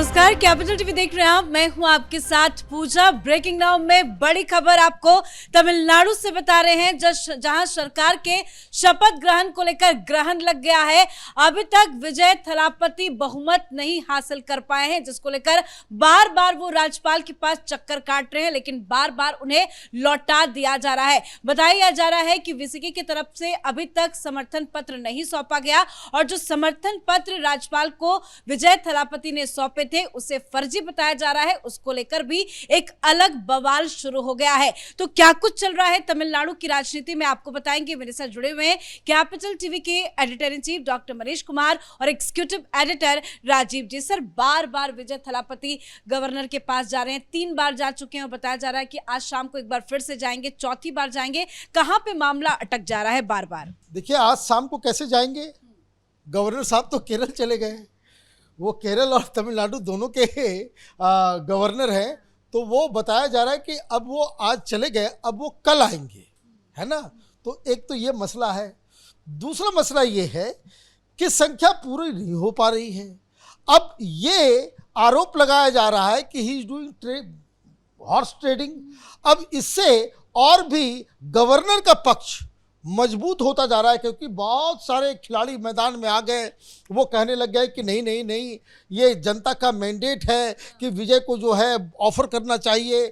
नमस्कार, capital TV देख रहे हैं आप। मैं हूं आपके साथ पूजा। ब्रेकिंग नाउ में बड़ी खबर आपको तमिलनाडु से बता रहे हैं, जहां सरकार के शपथ ग्रहण को लेकर ग्रहण लग गया है। अभी तक विजय थलापति बहुमत नहीं हासिल कर पाए हैं, जिसको लेकर बार बार वो राज्यपाल के पास चक्कर काट रहे हैं, लेकिन बार बार उन्हें लौटा दिया जा रहा है। बताया जा रहा है कि वीसीके की तरफ से अभी तक समर्थन पत्र नहीं सौंपा गया और जो समर्थन पत्र राज्यपाल को विजय थलापति ने सौंपे थे उसे फर्जी बताया जा रहा है। उसको लेकर भी एक अलग बवाल शुरू हो गया है। तो क्या कुछ चल रहा है तमिलनाडु की राजनीति में, आपको बताएंगे। मेरे साथ जुड़े हुए हैं कैपिटल टीवी के editor in chief doctor Manish Kumar और एग्जीक्यूटिव एडिटर राजीव जी। सर, बार बार विजय थलापति गवर्नर के पास जा रहे हैं, 3 बार जा चुके हैं और बताया जा रहा है कि आज शाम को एक बार फिर से जाएंगे, चौथी बार जाएंगे। कहां पे मामला अटक जा रहा है बार बार? देखिए, आज शाम को कैसे जाएंगे? गवर्नर साहब तो केरल चले गए। वो केरल और तमिलनाडु दोनों के गवर्नर हैं, तो वो बताया जा रहा है कि अब वो आज चले गए, अब वो कल आएंगे, है ना। तो एक तो ये मसला है। दूसरा मसला ये है कि संख्या पूरी नहीं हो पा रही है। अब ये आरोप लगाया जा रहा है कि he is doing horse trading. अब इससे और भी गवर्नर का पक्ष मजबूत होता जा रहा है, क्योंकि बहुत सारे खिलाड़ी मैदान में आ गए। वो कहने लग गए कि नहीं नहीं नहीं, ये जनता का मैंडेट है कि विजय को जो है ऑफर करना चाहिए।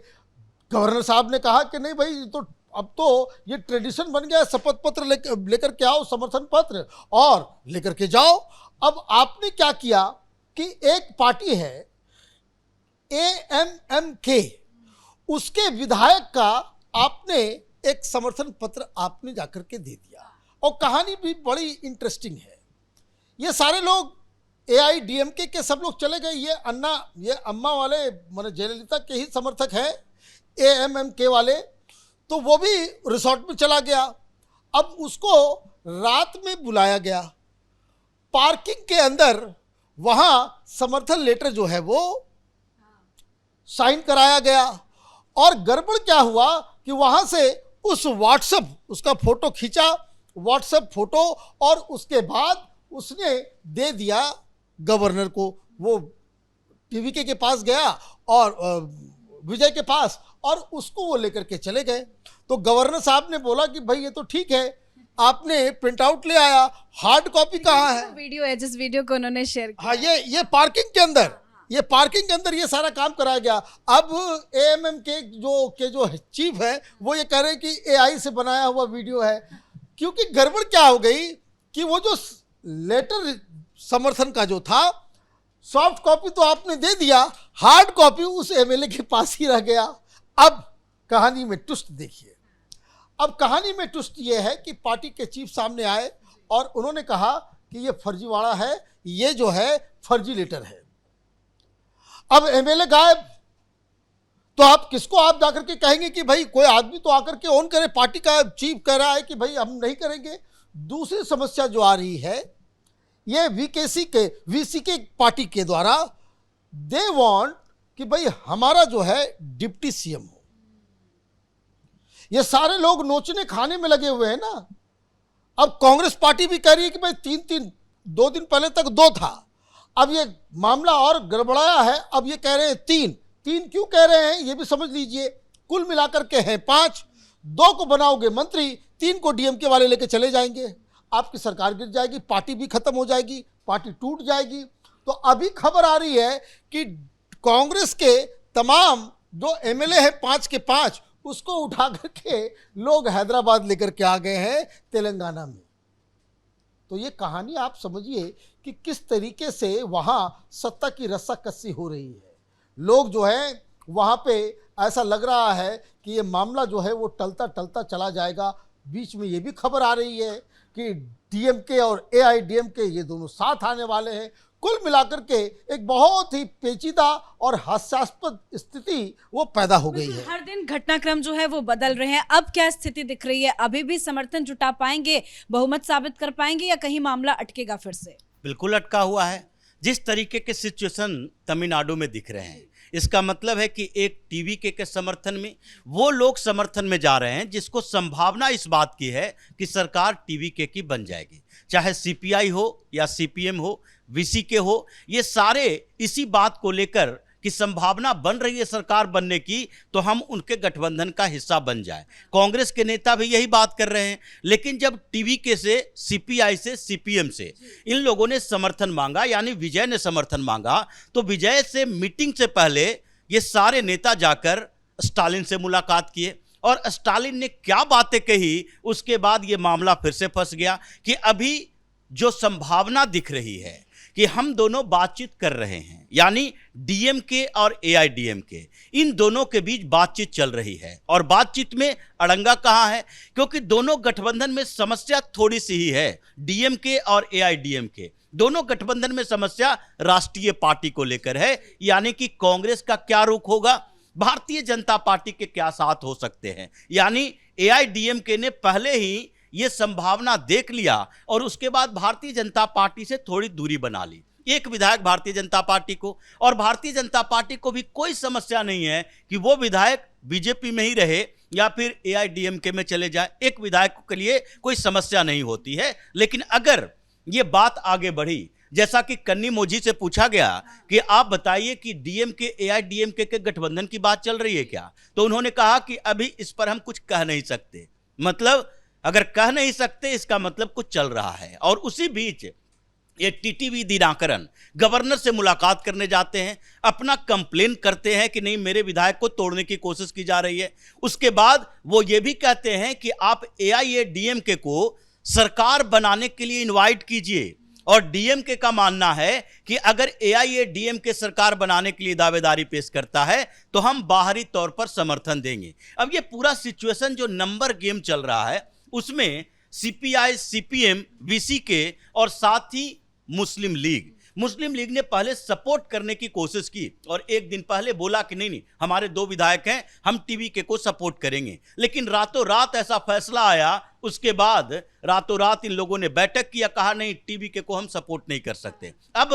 गवर्नर साहब ने कहा कि नहीं भाई, तो अब तो ये ट्रेडिशन बन गया है, शपथ पत्र लेकर के आओ, समर्थन पत्र और लेकर के जाओ। अब आपने क्या किया कि एक पार्टी है AMMK, उसके विधायक का आपने एक समर्थन पत्र आपने जाकर के दे दिया। और कहानी भी बड़ी इंटरेस्टिंग है। ये सारे लोग AIDMK के सब लोग चले गए। ये अम्मा वाले माने जयललिता के ही समर्थक हैं, AMMK वाले, तो वो भी रिसोर्ट में चला गया। अब उसको रात में बुलाया गया, पार्किंग के अंदर वहाँ समर्थन लेटर जो है वो साइन कराया गया। और गड़बड़ क्या हुआ कि वहाँ से उस व्हाट्सएप, उसका फोटो खींचा, व्हाट्सएप फोटो, और उसके बाद उसने दे दिया गवर्नर को। वो TVK के पास गया और विजय के पास, और उसको वो लेकर के चले गए। तो गवर्नर साहब ने बोला कि भाई ये तो ठीक है, आपने प्रिंट आउट ले आया, हार्ड कॉपी कहाँ है? वीडियो है, जिस वीडियो को उन्होंने शेयर किया। हाँ, ये पार्किंग के अंदर, ये पार्किंग के अंदर ये सारा काम कराया गया। अब AMMK जो चीफ है वो ये कह रहे हैं कि AI से बनाया हुआ वीडियो है। क्योंकि गड़बड़ क्या हो गई कि वो जो लेटर समर्थन का जो था, सॉफ्ट कॉपी तो आपने दे दिया, हार्ड कॉपी उस MLA के पास ही रह गया। अब कहानी में ट्विस्ट देखिए। अब कहानी में ट्विस्ट ये है कि पार्टी के चीफ सामने आए और उन्होंने कहा कि ये फर्जीवाड़ा है, ये जो है फर्जी लेटर है। अब MLA गायब, तो आप किसको आप जाकर के कहेंगे कि भाई कोई आदमी तो आकर के ऑन करे। पार्टी का चीफ कह रहा है कि भाई हम नहीं करेंगे। दूसरी समस्या जो आ रही है, ये VCK पार्टी के द्वारा दे वांट कि भाई हमारा जो है डिप्टी CM हो। ये सारे लोग नोचने खाने में लगे हुए हैं ना। अब कांग्रेस पार्टी भी कह रही है कि भाई 2 दिन पहले तक 2 था, अब ये मामला और गड़बड़ाया है। अब ये कह रहे हैं 3 क्यों कह रहे हैं ये भी समझ लीजिए। कुल मिलाकर के हैं 5, 2 को बनाओगे मंत्री, 3 को DMK वाले लेके चले जाएंगे। आपकी सरकार गिर जाएगी, पार्टी भी खत्म हो जाएगी, पार्टी टूट जाएगी। तो अभी खबर आ रही है कि कांग्रेस के तमाम जो MLA है 5 के 5, उसको उठा करके लोग हैदराबाद लेकर के आ गए हैं, तेलंगाना में। तो ये कहानी आप समझिए कि किस तरीके से वहाँ सत्ता की रस्साकसी हो रही है। लोग जो है वहाँ पे ऐसा लग रहा है कि ये मामला जो है वो टलता टलता चला जाएगा। बीच में ये भी खबर आ रही है कि DMK और AIDMK ये दोनों साथ आने वाले हैं। कुल मिलाकर के एक बहुत ही पेचीदा और हास्यास्पद स्थिति वो पैदा हो गई है। हर दिन घटनाक्रम जो है वो बदल रहे हैं। अब क्या स्थिति दिख रही है? अभी भी समर्थन जुटा पाएंगे, बहुमत साबित कर पाएंगे, या कहीं मामला अटकेगा फिर से? बिल्कुल अटका हुआ है। जिस तरीके के सिचुएशन तमिलनाडु में दिख रहे हैं, इसका मतलब है कि एक टीवीके के समर्थन में वो लोग समर्थन में जा रहे हैं जिसको संभावना इस बात की है कि सरकार टीवीके की बन जाएगी, चाहे सीपीआई हो या सीपीएम हो, वीसीके हो, ये सारे इसी बात को लेकर कि संभावना बन रही है सरकार बनने की, तो हम उनके गठबंधन का हिस्सा बन जाए। कांग्रेस के नेता भी यही बात कर रहे हैं। लेकिन जब टीवीके से, सीपीआई से, सीपीएम से इन लोगों ने समर्थन मांगा, यानी विजय ने समर्थन मांगा, तो विजय से मीटिंग से पहले ये सारे नेता जाकर स्टालिन से मुलाकात किए और स्टालिन ने क्या बातें कही, उसके बाद ये मामला फिर से फंस गया कि अभी जो संभावना दिख रही है कि हम दोनों बातचीत कर रहे हैं, यानी डीएमके और एआईडीएमके, इन दोनों के बीच बातचीत चल रही है। और बातचीत में अड़ंगा कहाँ है? क्योंकि दोनों गठबंधन में समस्या थोड़ी सी ही है। डीएमके और एआईडीएमके दोनों गठबंधन में समस्या राष्ट्रीय पार्टी को लेकर है, यानी कि कांग्रेस का क्या रुख होगा, भारतीय जनता पार्टी के क्या साथ हो सकते हैं। यानी एआईडीएमके ने पहले ही ये संभावना देख लिया और उसके बाद भारतीय जनता पार्टी से थोड़ी दूरी बना ली। एक विधायक भारतीय जनता पार्टी को, और भारतीय जनता पार्टी को भी कोई समस्या नहीं है कि वो विधायक बीजेपी में ही रहे या फिर एआईडीएमके में चले जाए, एक विधायक के लिए कोई समस्या नहीं होती है। लेकिन अगर ये बात आगे बढ़ी, जैसा कि कन्नी मोजी से पूछा गया कि आप बताइए कि डीएमके एआईडीएमके के गठबंधन की बात चल रही है क्या, तो उन्होंने कहा कि अभी इस पर हम कुछ कह नहीं सकते। मतलब अगर कह नहीं सकते इसका मतलब कुछ चल रहा है। और उसी बीच ये टीटीवी दिनाकरन गवर्नर से मुलाकात करने जाते हैं, अपना कंप्लेन करते हैं कि नहीं मेरे विधायक को तोड़ने की कोशिश की जा रही है। उसके बाद वो ये भी कहते हैं कि आप एआईएडीएमके को सरकार बनाने के लिए इनवाइट कीजिए। और डीएमके का मानना है कि अगर एआईएडीएमके सरकार बनाने के लिए दावेदारी पेश करता है तो हम बाहरी तौर पर समर्थन देंगे। अब ये पूरा सिचुएशन जो नंबर गेम चल रहा है, उसमें सीपीआई, सीपीएम, वीसीके और साथ ही मुस्लिम लीग ने पहले सपोर्ट करने की कोशिश की और एक दिन पहले बोला कि नहीं हमारे 2 विधायक हैं, हम टीवीके को सपोर्ट करेंगे। लेकिन रातों रात ऐसा फैसला आया, उसके बाद रातों रात इन लोगों ने बैठक किया, कहा नहीं टीवीके को हम सपोर्ट नहीं कर सकते। अब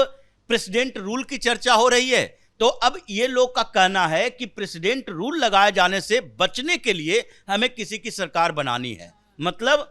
प्रेसिडेंट रूल की चर्चा हो रही है, तो अब ये लोग का कहना है कि प्रेसिडेंट रूल लगाए जाने से बचने के लिए हमें किसी की सरकार बनानी है, मतलब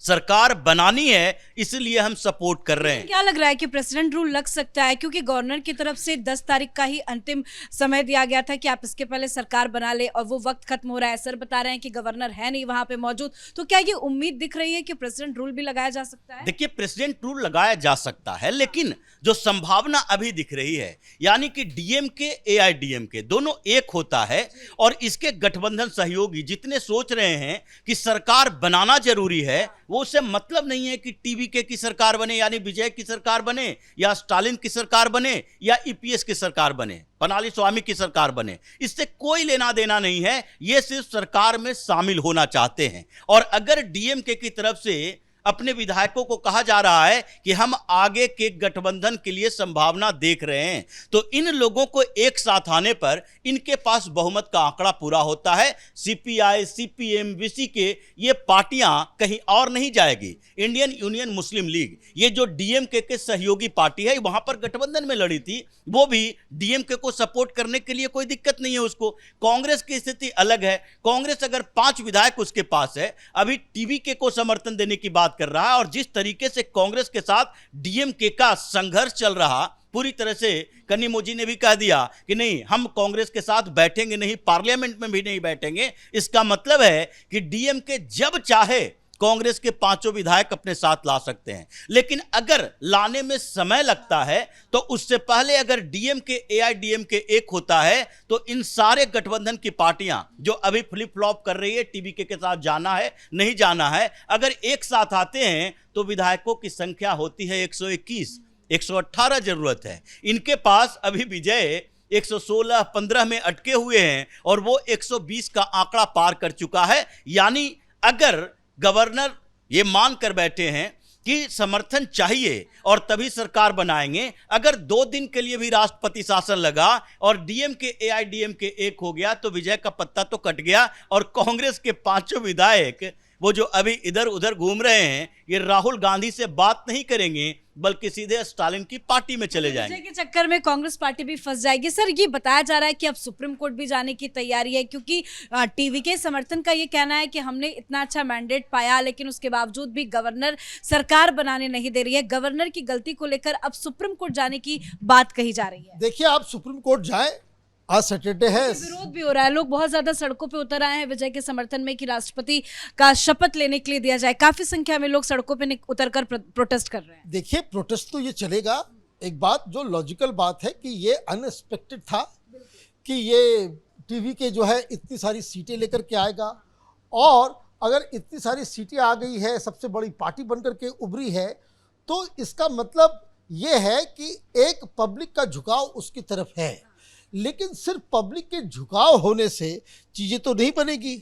सरकार बनानी है, इसलिए हम सपोर्ट कर रहे हैं। क्या लग रहा है कि प्रेसिडेंट रूल लग सकता है? क्योंकि गवर्नर की तरफ से 10 तारीख का ही अंतिम समय दिया गया था कि आप इसके पहले सरकार बना ले, और वो वक्त खत्म हो रहा है। सर बता रहे हैं कि गवर्नर है नहीं वहां पे मौजूद, तो क्या ये उम्मीद दिख रही है कि प्रेसिडेंट रूल भी लगाया जा सकता है? देखिए, प्रेसिडेंट रूल लगाया जा सकता है, लेकिन जो संभावना अभी दिख रही है, यानी कि डीएमके एआईडीएमके दोनों एक होता है और इसके गठबंधन सहयोगी जितने सोच रहे हैं कि सरकार बनाना जरूरी है, वो उससे मतलब नहीं है कि टीवीके की सरकार बने, यानी विजय की सरकार बने, या स्टालिन की सरकार बने, या ईपीएस की सरकार बने, पनाली स्वामी की सरकार बने, इससे कोई लेना देना नहीं है। ये सिर्फ सरकार में शामिल होना चाहते हैं। और अगर डीएमके की तरफ से अपने विधायकों को कहा जा रहा है कि हम आगे के गठबंधन के लिए संभावना देख रहे हैं, तो इन लोगों को एक साथ आने पर इनके पास बहुमत का आंकड़ा पूरा होता है। सीपीआई, सीपीएम, वीसीके ये पार्टियां कहीं और नहीं जाएगी। इंडियन यूनियन मुस्लिम लीग, ये जो डीएमके के सहयोगी पार्टी है, वहां पर गठबंधन में लड़ी थी, वो भी डीएमके को सपोर्ट करने के लिए कोई दिक्कत नहीं है उसको। कांग्रेस की स्थिति अलग है। कांग्रेस अगर 5 विधायक उसके पास है, अभी टीवीके को समर्थन देने की बात कर रहा है, और जिस तरीके से कांग्रेस के साथ डीएमके का संघर्ष चल रहा, पूरी तरह से कन्नी मोजी ने भी कह दिया कि नहीं हम कांग्रेस के साथ बैठेंगे नहीं, पार्लियामेंट में भी नहीं बैठेंगे। इसका मतलब है कि डीएमके जब चाहे कांग्रेस के 5 विधायक अपने साथ ला सकते हैं, लेकिन अगर लाने में समय लगता है तो उससे पहले अगर डीएमके एआईडीएमके एक होता है तो इन सारे गठबंधन की पार्टियां जो अभी फ्लिप फ्लॉप कर रही है, टीवीके के साथ जाना है नहीं जाना है, अगर एक साथ आते हैं तो विधायकों की संख्या होती है 121, 118 जरूरत है। इनके पास अभी विजय 116-15 में अटके हुए हैं और वो 120 का आंकड़ा पार कर चुका है। यानी अगर गवर्नर ये मान कर बैठे हैं कि समर्थन चाहिए और तभी सरकार बनाएंगे, अगर 2 दिन के लिए भी राष्ट्रपति शासन लगा और डीएमके एआईडीएमके एक हो गया तो विजय का पत्ता तो कट गया और कांग्रेस के 5 विधायक वो जो अभी इधर उधर घूम रहे हैं, ये राहुल गांधी से बात नहीं करेंगे बल्कि सीधे स्टालिन की पार्टी में चले जाएंगे। विजय के चक्कर में कांग्रेस पार्टी भी फंस जाएगी। सर, ये बताया जा रहा है कि अब सुप्रीम कोर्ट भी जाने की तैयारी है, क्योंकि टीवी के समर्थन का ये कहना है कि हमने इतना अच्छा मैंडेट पाया लेकिन उसके बावजूद भी गवर्नर सरकार बनाने नहीं दे रही है। गवर्नर की गलती को लेकर अब सुप्रीम कोर्ट जाने की बात कही जा रही है। देखिए, आप सुप्रीम कोर्ट जाएं, आज सैटरडे है। विरोध भी हो रहा है, लोग बहुत ज्यादा सड़कों पे उतर आए हैं विजय के समर्थन में कि राष्ट्रपति का शपथ लेने के लिए दिया जाए। काफी संख्या में लोग सड़कों पे उतरकर प्रोटेस्ट कर रहे हैं। देखिए, प्रोटेस्ट तो ये चलेगा। एक बात जो लॉजिकल बात है कि ये अनएक्सपेक्टेड था कि ये टीवी के जो है इतनी सारी सीटें लेकर के आएगा, और अगर इतनी सारी सीटें आ गई है, सबसे बड़ी पार्टी बनकर के उभरी है, तो इसका मतलब ये है कि एक पब्लिक का झुकाव उसकी तरफ है। लेकिन सिर्फ पब्लिक के झुकाव होने से चीज़ें तो नहीं बनेगी।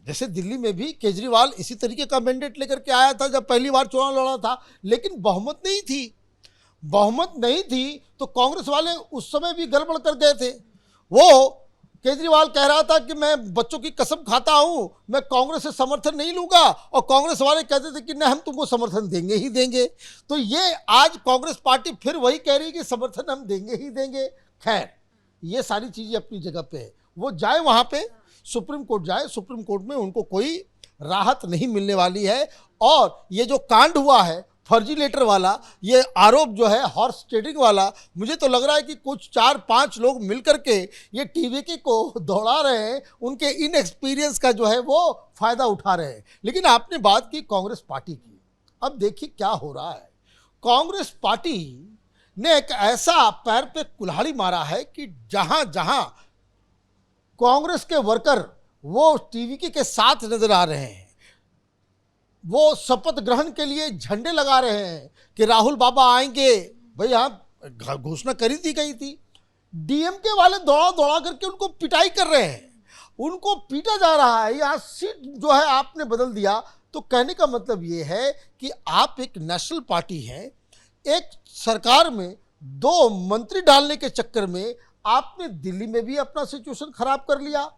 जैसे दिल्ली में भी केजरीवाल इसी तरीके का मैंडेट लेकर के आया था जब पहली बार चुनाव लड़ा था, लेकिन बहुमत नहीं थी। बहुमत नहीं थी तो कांग्रेस वाले उस समय भी गड़बड़ कर गए थे। वो केजरीवाल कह रहा था कि मैं बच्चों की कसम खाता हूं, मैं कांग्रेस से समर्थन नहीं लूंगा, और कांग्रेस वाले कहते थे कि नहीं, हम तुमको समर्थन देंगे ही देंगे। तो ये आज कांग्रेस पार्टी फिर वही कह रही है कि समर्थन हम देंगे ही देंगे। खैर, ये सारी चीज़ें अपनी जगह पे है। वो जाए वहाँ पे, सुप्रीम कोर्ट जाए, सुप्रीम कोर्ट में उनको कोई राहत नहीं मिलने वाली है। और ये जो कांड हुआ है फर्जी लेटर वाला, ये आरोप जो है हॉर्स ट्रेडिंग वाला, मुझे तो लग रहा है कि कुछ 4-5 लोग मिलकर के ये टीवीके को दौड़ा रहे हैं, उनके इनएक्सपीरियंस का जो है वो फ़ायदा उठा रहे हैं। लेकिन आपने बात की कांग्रेस पार्टी की, अब देखिए क्या हो रहा है। कांग्रेस पार्टी ने एक ऐसा पैर पे कुल्हाड़ी मारा है कि जहां जहां कांग्रेस के वर्कर वो टीवीके के साथ नजर आ रहे हैं, वो शपथ ग्रहण के लिए झंडे लगा रहे हैं कि राहुल बाबा आएंगे। भाई, यहाँ घोषणा करी दी गई थी। डीएमके वाले दौड़ा दौड़ा करके उनको पिटाई कर रहे हैं, उनको पीटा जा रहा है। यहाँ सीट जो है आपने बदल दिया। तो कहने का मतलब ये है कि आप एक नेशनल पार्टी हैं, एक सरकार में 2 मंत्री डालने के चक्कर में आपने दिल्ली में भी अपना सिचुएशन खराब कर लिया,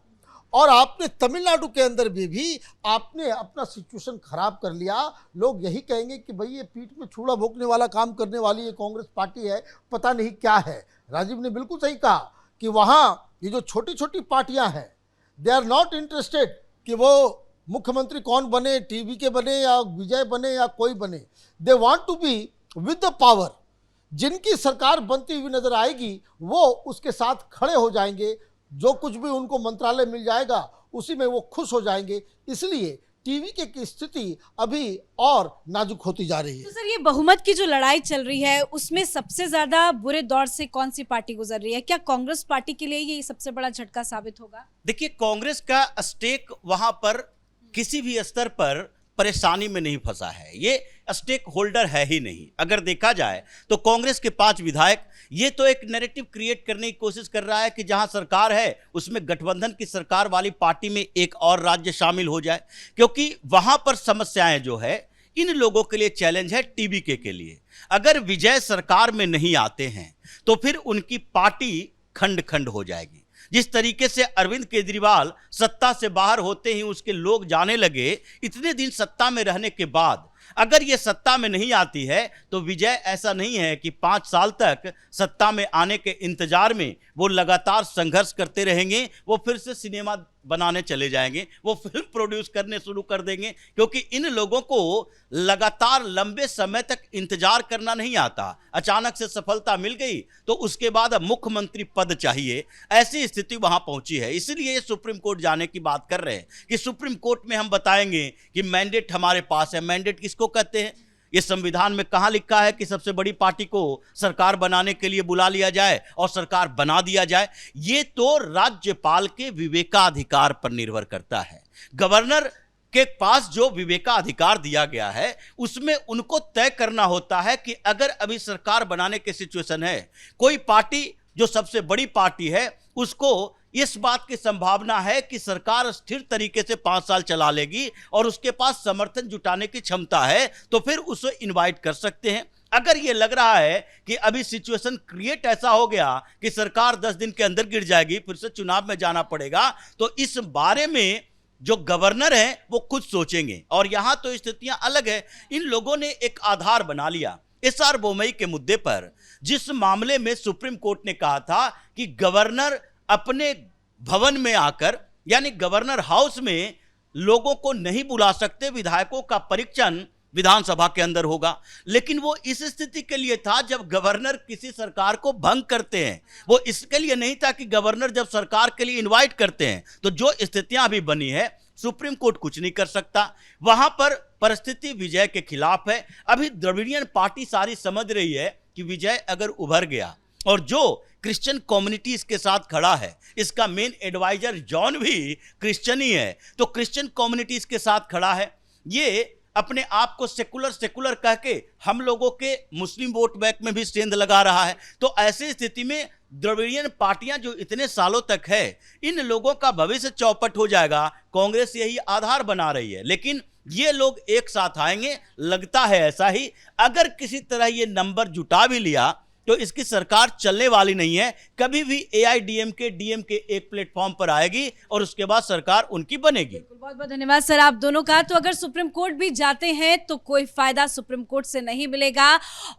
और आपने तमिलनाडु के अंदर भी आपने अपना सिचुएशन खराब कर लिया। लोग यही कहेंगे कि भाई ये पीठ में छुरा भोंकने वाला काम करने वाली ये कांग्रेस पार्टी है, पता नहीं क्या है। राजीव ने बिल्कुल सही कहा कि वहाँ ये जो छोटी छोटी पार्टियाँ हैं, दे आर नॉट इंटरेस्टेड कि वो मुख्यमंत्री कौन बने, टीवी के बने या विजय बने या कोई बने। They want to be with the power. जिनकी सरकार बनती हुई नजर आएगी वो उसके साथ खड़े हो जाएंगे, जो कुछ भी उनको मंत्रालय मिल जाएगा उसी में वो खुश हो जाएंगे। इसलिए टीवी की स्थिति अभी और नाजुक होती जा रही है। तो सर, ये बहुमत की जो लड़ाई चल रही है उसमें सबसे ज्यादा बुरे दौर से कौन सी पार्टी गुजर रही है? क्या कांग्रेस पार्टी के लिए ये सबसे बड़ा झटका साबित होगा? देखिए, कांग्रेस का स्टेक वहां पर किसी भी स्तर पर परेशानी में नहीं फंसा है। ये स्टेक होल्डर है ही नहीं। अगर देखा जाए तो कांग्रेस के 5 विधायक ये तो एक नैरेटिव क्रिएट करने की कोशिश कर रहा है कि जहां सरकार है उसमें गठबंधन की सरकार वाली पार्टी में एक और राज्य शामिल हो जाए, क्योंकि वहां पर समस्याएं जो है इन लोगों के लिए चैलेंज है टीवीके के लिए। अगर विजय सरकार में नहीं आते हैं तो फिर उनकी पार्टी खंड खंड हो जाएगी। जिस तरीके से अरविंद केजरीवाल सत्ता से बाहर होते ही उसके लोग जाने लगे, इतने दिन सत्ता में रहने के बाद अगर ये सत्ता में नहीं आती है तो विजय ऐसा नहीं है कि 5 साल तक सत्ता में आने के इंतजार में वो लगातार संघर्ष करते रहेंगे। वो फिर से सिनेमा बनाने चले जाएंगे, वो फिल्म प्रोड्यूस करने शुरू कर देंगे, क्योंकि इन लोगों को लगातार लंबे समय तक इंतजार करना नहीं आता। अचानक से सफलता मिल गई तो उसके बाद अब मुख्यमंत्री पद चाहिए, ऐसी स्थिति वहां पहुंची है। इसलिए सुप्रीम कोर्ट जाने की बात कर रहे हैं कि सुप्रीम कोर्ट में हम बताएंगे कि मैंडेट हमारे पास है। मैंडेट किसको कहते हैं? ये संविधान में कहां लिखा है कि सबसे बड़ी पार्टी को सरकार बनाने के लिए बुला लिया जाए और सरकार बना दिया जाए? ये तो राज्यपाल के विवेकाधिकार पर निर्भर करता है। गवर्नर के पास जो विवेकाधिकार दिया गया है उसमें उनको तय करना होता है कि अगर अभी सरकार बनाने की सिचुएशन है, कोई पार्टी जो सबसे बड़ी पार्टी है उसको इस बात की संभावना है कि सरकार स्थिर तरीके से 5 साल चला लेगी और उसके पास समर्थन जुटाने की क्षमता है, तो फिर उसे इनवाइट कर सकते हैं। अगर ये लग रहा है कि अभी सिचुएशन क्रिएट ऐसा हो गया कि सरकार 10 दिन के अंदर गिर जाएगी, फिर से चुनाव में जाना पड़ेगा, तो इस बारे में जो गवर्नर हैं वो खुद सोचेंगे। और यहां तो स्थितियां अलग है। इन लोगों ने एक आधार बना लिया एसआर बोमई के मुद्दे पर, जिस मामले में सुप्रीम कोर्ट ने कहा था कि गवर्नर अपने भवन में आकर, यानी गवर्नर हाउस में लोगों को नहीं बुला सकते, विधायकों का परीक्षण विधानसभा के अंदर होगा। लेकिन वो इस स्थिति के लिए था जब गवर्नर किसी सरकार को भंग करते हैं, वो इसके लिए नहीं था कि गवर्नर जब सरकार के लिए इनवाइट करते हैं। तो जो स्थितियां अभी बनी है, सुप्रीम कोर्ट कुछ नहीं कर सकता। वहां पर परिस्थिति विजय के खिलाफ है। अभी द्रविडियन पार्टी सारी समझ रही है कि विजय अगर उभर गया और जो क्रिश्चियन कम्युनिटीज के साथ खड़ा है, इसका मेन एडवाइजर जॉन भी क्रिश्चियन ही है, तो क्रिश्चियन कम्युनिटीज के साथ खड़ा है, ये अपने आप को सेकुलर कह के हम लोगों के मुस्लिम वोट बैंक में भी सेंध लगा रहा है। तो ऐसी स्थिति में द्रविडियन पार्टियां जो इतने सालों तक है, इन लोगों का भविष्य चौपट हो जाएगा। कांग्रेस यही आधार बना रही है, लेकिन ये लोग एक साथ आएंगे, लगता है ऐसा ही। अगर किसी तरह ये नंबर जुटा भी लिया तो इसकी सरकार चलने वाली नहीं है। कभी भी एआईडीएमके डीएमके एक प्लेटफॉर्म पर आएगी और उसके बाद सरकार उनकी बनेगी। बहुत बहुत धन्यवाद सर आप दोनों का। तो अगर सुप्रीम कोर्ट भी जाते हैं तो कोई फायदा सुप्रीम कोर्ट से नहीं मिलेगा,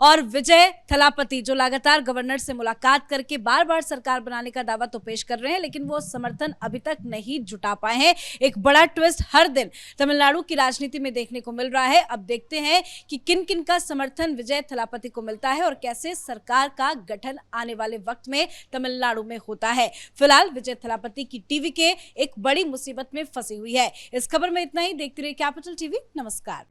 और विजय थलापति जो लगातार गवर्नर से मुलाकात करके बार बार सरकार बनाने का दावा तो पेश कर रहे हैं, लेकिन वो समर्थन अभी तक नहीं जुटा पाए हैं। एक बड़ा ट्विस्ट हर दिन तमिलनाडु की राजनीति में देखने को मिल रहा है। अब देखते हैं कि किन किन का समर्थन विजय थलापति को मिलता है और कैसे सरकार का गठन आने वाले वक्त में तमिलनाडु में होता है। फिलहाल विजय थलापति की टीवी के एक बड़ी मुसीबत में फंसी हुई है। इस खबर में इतना ही। देखते रहिए कैपिटल टीवी। नमस्कार।